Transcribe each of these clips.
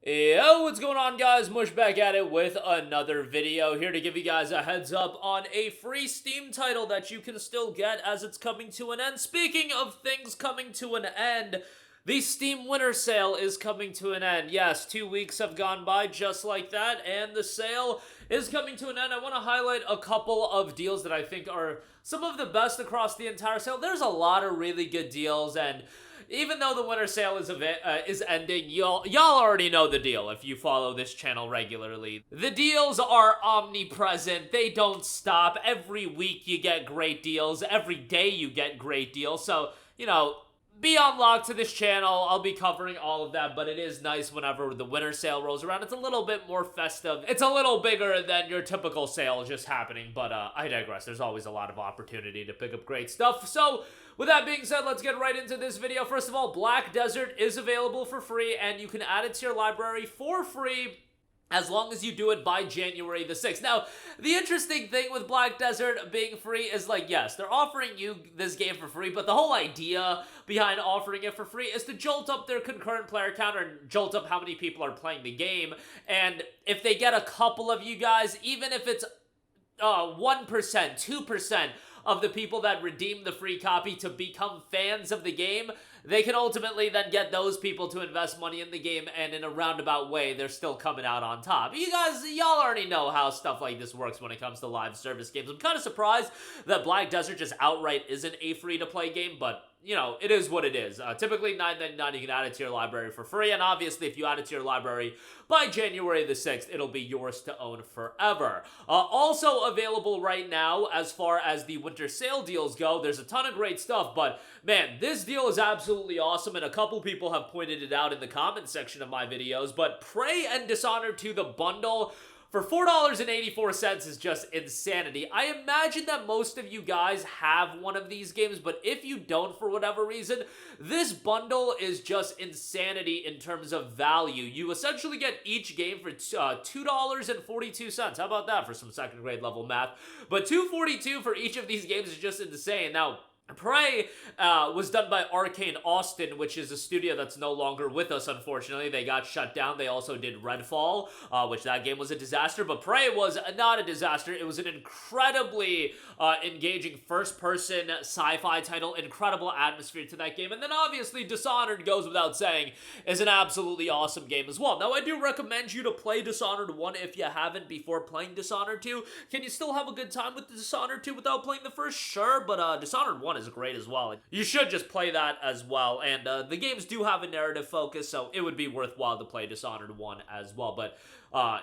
Yo, what's going on, guys? Mush back at it with another video, here to give you guys a heads up on a free Steam title that you can still get as it's coming to an end. Speaking of things coming to an end, the Steam Winter Sale is coming to an end. Yes, 2 weeks have gone by just like that, and the sale is coming to an end. I want to highlight a couple of deals that I think are some of the best across the entire sale. There's a lot of really good deals, and even though the winter sale is ending, y'all already know the deal if you follow this channel regularly. The deals are omnipresent. They don't stop. Every week you get great deals. Every day you get great deals. So, be on lock to this channel. I'll be covering all of that, but it is nice whenever the winter sale rolls around. It's a little bit more festive. It's a little bigger than your typical sale just happening, but I digress. There's always a lot of opportunity to pick up great stuff. So, with that being said, let's get right into this video. First of all, Black Desert is available for free, and you can add it to your library for free as long as you do it by January the 6th. Now, the interesting thing with Black Desert being free is, yes, they're offering you this game for free, but the whole idea behind offering it for free is to jolt up their concurrent player count or jolt up how many people are playing the game. And if they get a couple of you guys, even if it's 1%, 2% of the people that redeem the free copy to become fans of the game, they can ultimately then get those people to invest money in the game, and in a roundabout way, they're still coming out on top. Y'all already know how stuff like this works when it comes to live service games. I'm kind of surprised that Black Desert just outright isn't a free-to-play game, but it is what it is. Typically, $9.99, you can add it to your library for free, and obviously, if you add it to your library by January the 6th, it'll be yours to own forever. Also available right now, as far as the winter sale deals go, there's a ton of great stuff, but man, this deal is absolutely awesome, and a couple people have pointed it out in the comment section of my videos, but Prey and Dishonored 2, the bundle, for $4.84 is just insanity. I imagine that most of you guys have one of these games, but if you don't for whatever reason, this bundle is just insanity in terms of value. You essentially get each game for $2.42. How about that for some second grade level math? But $2.42 for each of these games is just insane. Now, Prey was done by Arcane Austin, which is a studio that's no longer with us, unfortunately. They got shut down. They also did Redfall, which that game was a disaster, but Prey was not a disaster. It was an incredibly engaging first-person sci-fi title, incredible atmosphere to that game, and then obviously Dishonored, goes without saying, is an absolutely awesome game as well. Now, I do recommend you to play Dishonored 1 if you haven't before playing Dishonored 2. Can you still have a good time with Dishonored 2 without playing the first? Sure, but Dishonored 1 is great as well. You should just play that as well, and the games do have a narrative focus, so it would be worthwhile to play Dishonored 1 as well, but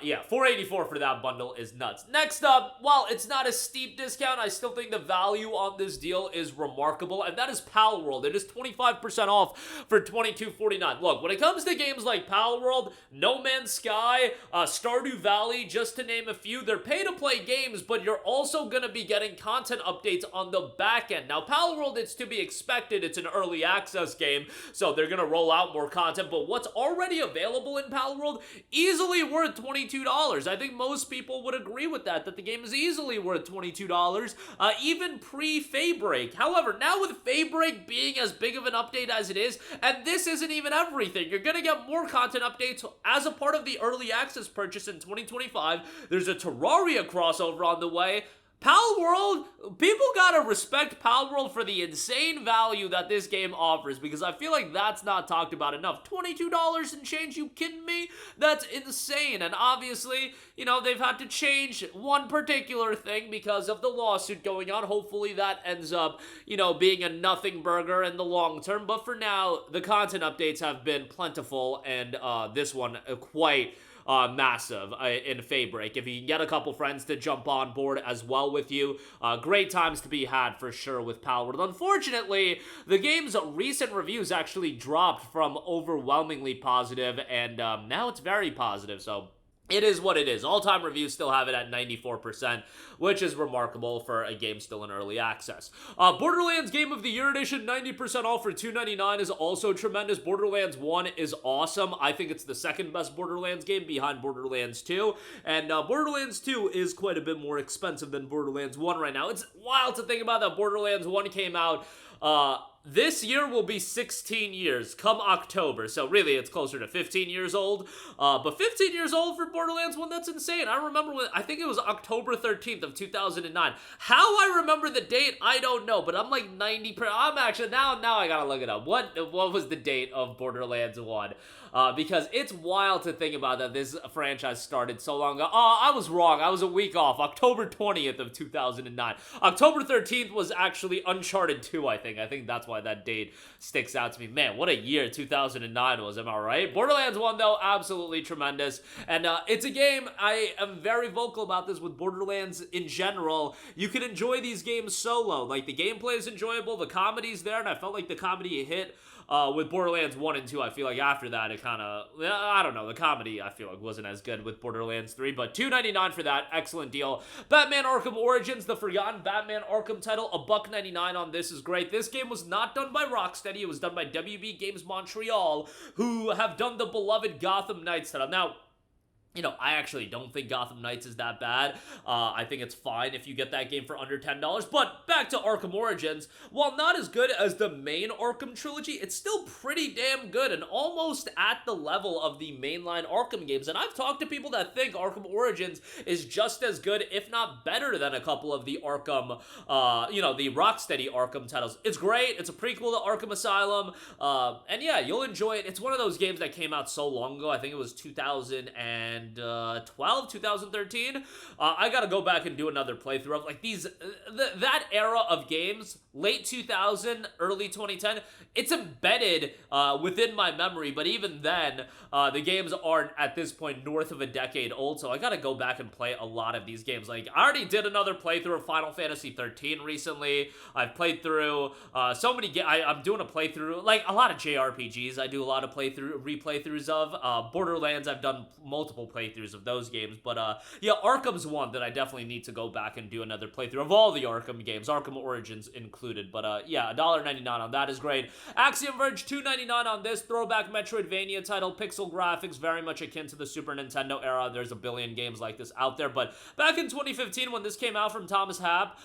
yeah, $4.84 for that bundle is nuts. Next up, while it's not a steep discount, I still think the value on this deal is remarkable, and that is Palworld. It is 25% off for $22.49. Look, when it comes to games like Palworld, No Man's Sky, Stardew Valley, just to name a few, they're pay-to-play games, but you're also going to be getting content updates on the back end. Now, Palworld, it's to be expected. It's an early access game, so they're going to roll out more content, but what's already available in Palworld, easily worth $22. I think most people would agree with that the game is easily worth $22, even pre-Faybreak. However, now with Faybreak being as big of an update as it is, and this isn't even everything, you're gonna get more content updates as a part of the early access purchase in 2025. There's a Terraria crossover on the way. Palworld, people gotta respect Palworld for the insane value that this game offers, because I feel like that's not talked about enough. $22 and change, you kidding me? That's insane, and obviously, they've had to change one particular thing because of the lawsuit going on. Hopefully that ends up, being a nothing burger in the long term, but for now, the content updates have been plentiful, and this one quite massive in Faybreak. If you can get a couple friends to jump on board as well with you, great times to be had for sure with Palworld. Unfortunately, the game's recent reviews actually dropped from overwhelmingly positive, and now it's very positive, so it is what it is. All-time reviews still have it at 94%, which is remarkable for a game still in early access. Borderlands Game of the Year Edition, 90% off for $2.99 is also tremendous. Borderlands 1 is awesome. I think it's the second best Borderlands game behind Borderlands 2, and Borderlands 2 is quite a bit more expensive than Borderlands 1 right now. It's wild to think about that Borderlands 1 came out. This year will be 16 years come October, so really it's closer to 15 years old, but 15 years old for Borderlands 1, that's insane. I remember when, I think it was October 13th of 2009. How I remember the date, I don't know, but I'm like 90%, I'm actually, now I gotta look it up. What was the date of Borderlands 1? Because it's wild to think about that this franchise started so long ago. Oh, I was wrong. I was a week off. October 20th of 2009. October 13th was actually Uncharted 2, I think. I think that's why that date sticks out to me. Man, what a year 2009 was, am I right? Borderlands 1, though, absolutely tremendous. And it's a game, I am very vocal about this with Borderlands in general. You can enjoy these games solo. Like, the gameplay is enjoyable, the comedy's there, and I felt like the comedy hit with Borderlands 1 and 2. I feel like after that, it kind of, I don't know, the comedy, I feel like, wasn't as good with Borderlands 3, but $2.99 for that, excellent deal. Batman Arkham Origins, the forgotten Batman Arkham title, $1.99 on this is great. This game was not done by Rocksteady, it was done by WB Games Montreal, who have done the beloved Gotham Knights title. Now, you know, I actually don't think Gotham Knights is that bad. I think it's fine if you get that game for under $10. But back to Arkham Origins, while not as good as the main Arkham trilogy, it's still pretty damn good and almost at the level of the mainline Arkham games. And I've talked to people that think Arkham Origins is just as good, if not better, than a couple of the Arkham, you know, the Rocksteady Arkham titles. It's great. It's a prequel to Arkham Asylum. And yeah, you'll enjoy it. It's one of those games that came out so long ago. I think it was 2012, 2013. I gotta go back and do another playthrough of like these, that era of games, late 2000, early 2010, it's embedded within my memory, but even then, the games aren't at this point north of a decade old, so I gotta go back and play a lot of these games. Like, I already did another playthrough of Final Fantasy 13 recently. I've played through so many I'm doing a playthrough, like a lot of JRPGs I do a lot of replaythroughs of. Borderlands, I've done multiple playthroughs of those games, but yeah, Arkham's one that I definitely need to go back and do another playthrough of all the Arkham games, Arkham Origins included, but yeah, $1.99 on that is great. Axiom Verge, $2.99 on this throwback Metroidvania title, pixel graphics, very much akin to the Super Nintendo era. There's a billion games like this out there, but back in 2015 when this came out from Thomas Happ,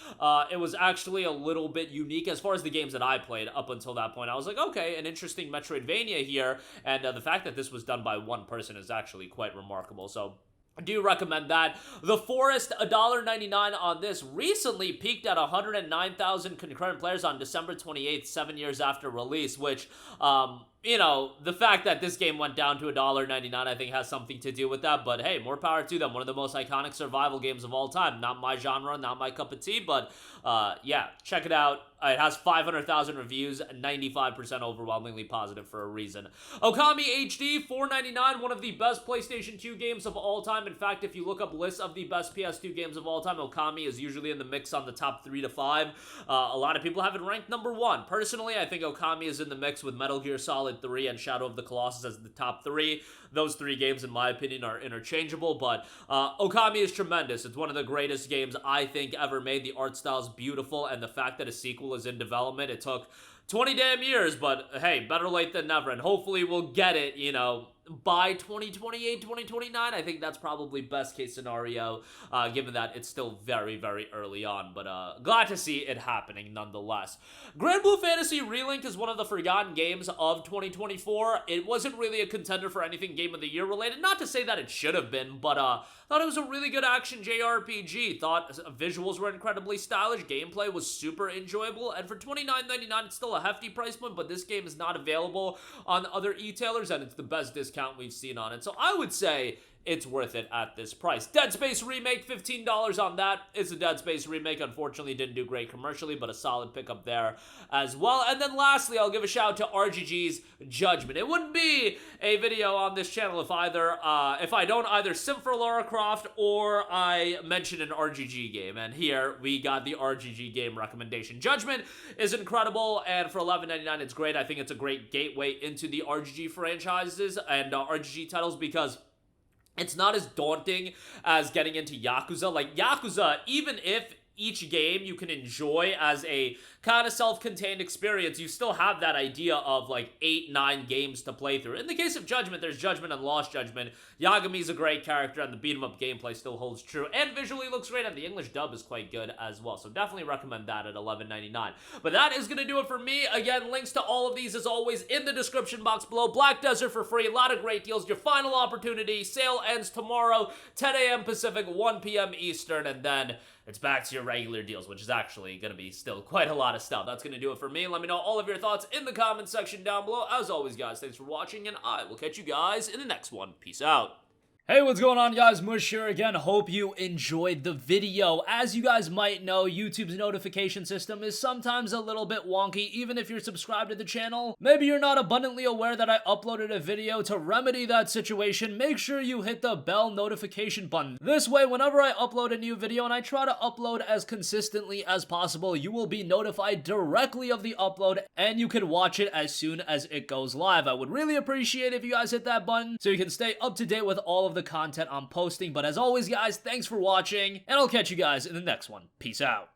it was actually a little bit unique as far as the games that I played up until that point. I was like, okay, an interesting Metroidvania here, and the fact that this was done by one person is actually quite remarkable, so I do recommend that. The Forest, $1.99 on this, recently peaked at 109,000 concurrent players on December 28th, 7 years after release, which, you know, the fact that this game went down to $1.99, I think has something to do with that, but hey, more power to them. One of the most iconic survival games of all time. Not my genre, not my cup of tea, but yeah, check it out. It has 500,000 reviews, 95% overwhelmingly positive for a reason. Okami HD, $4.99, one of the best PlayStation 2 games of all time. In fact, if you look up lists of the best PS2 games of all time, Okami is usually in the mix on the top 3 to 5. A lot of people have it ranked number 1. Personally, I think Okami is in the mix with Metal Gear Solid 3 and Shadow of the Colossus as the top 3. Those 3 games, in my opinion, are interchangeable, but Okami is tremendous. It's one of the greatest games I think ever made. The art style is beautiful, and the fact that a sequel is in development, it took 20 damn years, but hey, better late than never, and hopefully we'll get it, you know, by 2028, 2029. I think that's probably best case scenario, given that it's still very, very early on, but glad to see it happening nonetheless. Granblue Fantasy Relink is one of the forgotten games of 2024. It wasn't really a contender for anything Game of the Year related, not to say that it should have been, but thought it was a really good action JRPG, thought visuals were incredibly stylish, gameplay was super enjoyable, and for $29.99, it's still a hefty price point, but this game is not available on other e-tailers, and it's the best discount we've seen on it. So I would say it's worth it at this price. Dead Space Remake, $15 on that. It's a Dead Space Remake. Unfortunately, didn't do great commercially, but a solid pickup there as well. And then lastly, I'll give a shout out to RGG's Judgment. It wouldn't be a video on this channel if I don't either simp for Lara Croft or I mention an RGG game. And here we got the RGG game recommendation. Judgment is incredible, and for $11.99, it's great. I think it's a great gateway into the RGG franchises and RGG titles because it's not as daunting as getting into Yakuza. Like, Yakuza, even if each game you can enjoy as a kind of self-contained experience, you still have that idea of like 8-9 games to play through. In the case of Judgment, there's Judgment and Lost Judgment. Yagami's a great character, and the beat-em-up gameplay still holds true, and visually looks great, and the English dub is quite good as well, so definitely recommend that at $11.99. But that is going to do it for me. Again, links to all of these, as always, in the description box below. Black Desert for free, a lot of great deals, your final opportunity. Sale ends tomorrow, 10 a.m. Pacific, 1 p.m. Eastern, and then it's back to your regular deals, which is actually going to be still quite a lot of stuff. That's going to do it for me. Let me know all of your thoughts in the comment section down below. As always, guys, thanks for watching, and I will catch you guys in the next one. Peace out. Hey, what's going on, guys? Mush here again. Hope you enjoyed the video. As you guys might know, YouTube's notification system is sometimes a little bit wonky, even if you're subscribed to the channel. Maybe you're not abundantly aware that I uploaded a video. To remedy that situation, make sure you hit the bell notification button. This way, whenever I upload a new video, and I try to upload as consistently as possible, you will be notified directly of the upload, and you can watch it as soon as it goes live. I would really appreciate if you guys hit that button so you can stay up to date with all of the content I'm posting. But as always, guys, thanks for watching, and I'll catch you guys in the next one. Peace out.